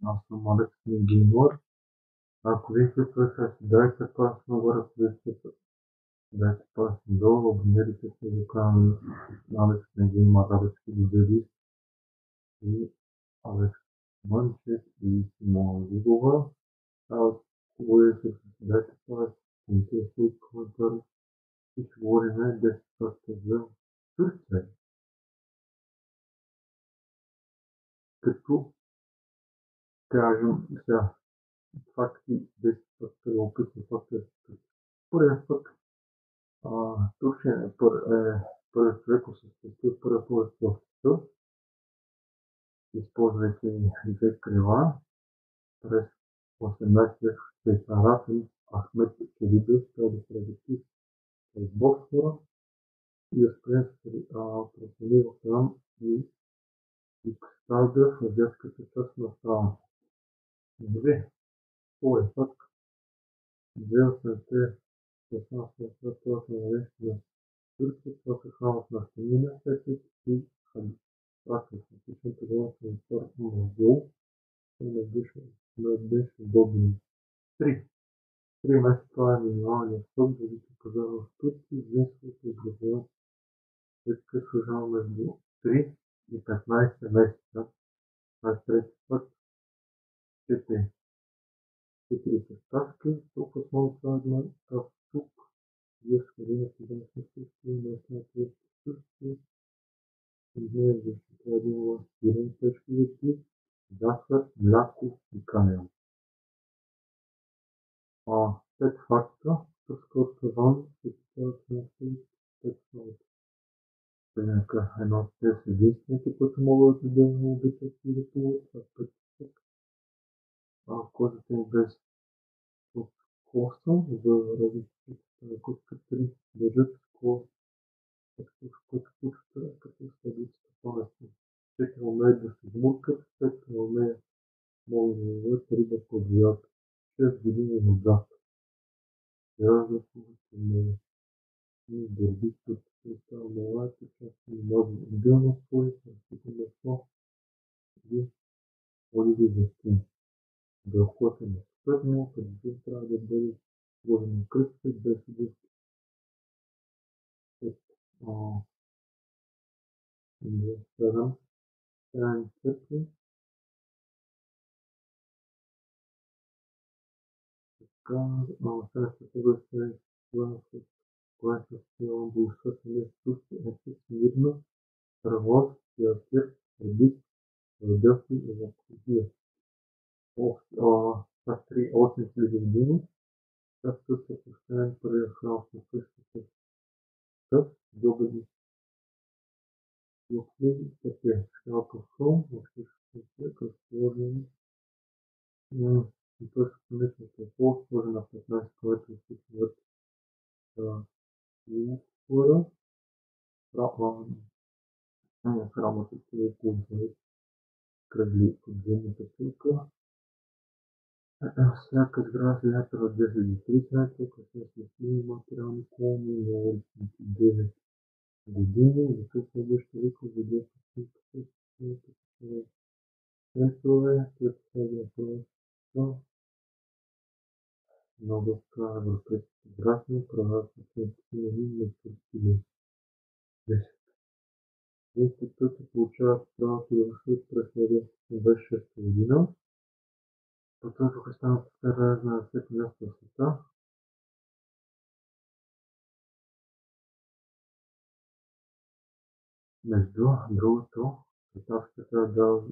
Аз съм Алекс Геймор. Ако вие кликвате си дайте пас нагоре, ако вие кликвате дайте пас надолу, абонирайте се за канала на Алекс Геймор, Алекс Геймор и Алекс Манчев и Симона Зубова. Ако вие се дайте пас, коментирайте в коментари и ще говорим 10 факта за Турция. Като кажем сега факти, 10 факта, да опитам факта за Турция. Първият факт, Турция е първият човек осъществил първия полет в света, използвайки две крила през 18 век в Арафин Ахмед Келида успя да прелети през Босфора и да спре пресели в Иран и Икстарда в азиатската част на страната. Добре, вторият факт, 2018 16 на нещо на Турция, това се хранят на Стамина, Сесет и Хали. Практика, отличната глава на втората на Гол, на днешно добри. 3 месеца това е минималният срок за висок пазар в Турция, женското образование се служава между 3 и 15 месеца. Това е трети път. 4 съставки, тук основно това е една тук. Вие сходимате да не се на тази Турция. Изглежда, че това е един ластиран тежки вети, захар, мляко и канел. След факта, турската ван се питават на 5 минути. Едно от тези единствените, които могат да обичат и да плуват, това е 5 минути. Кожата им без коса, за различните кучка 3 държат с коса, като кучката, като следицата по-насно. 4 умеят да се гмуркат, 5 умеят могат да ловят риба под водата. 6 години назад. Разлика и борби, които се става малата, част на много отделно свои, защото месо и оливи за стин. Белкото е спътно, преди трябва да бъде сложено кръстите, без обувки. Сега крайни църкви. Така, следващата връзка е това, която се благословяте на Турция, е Смирна, Търговс, Театир, Редик, Филаделфия и Лакодия. Това 8 години, както се поставя първия храм на къщата с добри юкли, така шалко храм, в къщата е разположен и той се поместната пол, сложен на 15, което се случват Луквара, храмът е ползвали кръгли подземната пилка. Всяка сграда се вятъра от 2030, като се сни материални колони на уличните 9 години, защото следващия век от 10 центрове, които се на много европейски граждани, правят на турски 10. Институции получават правото да вършат през 2026 година. Потом тук станат сфера на всеки място в света. Между другото, Китайската е дал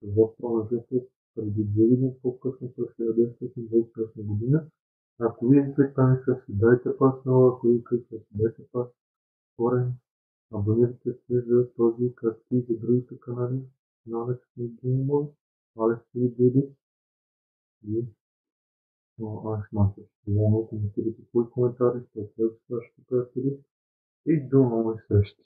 въпросите преди 2 години по-късно през 1928 година. Ако вие кликнете си дайте пас нова, ако вие кликнете си дайте пас корен, абонирайте се за този, както и за другите канали на Алекс Геймор, Алекс Геймор и Алекс Манчев. Много коментирайте твои коментари, ще отворите вашите приятели и до нови срещи.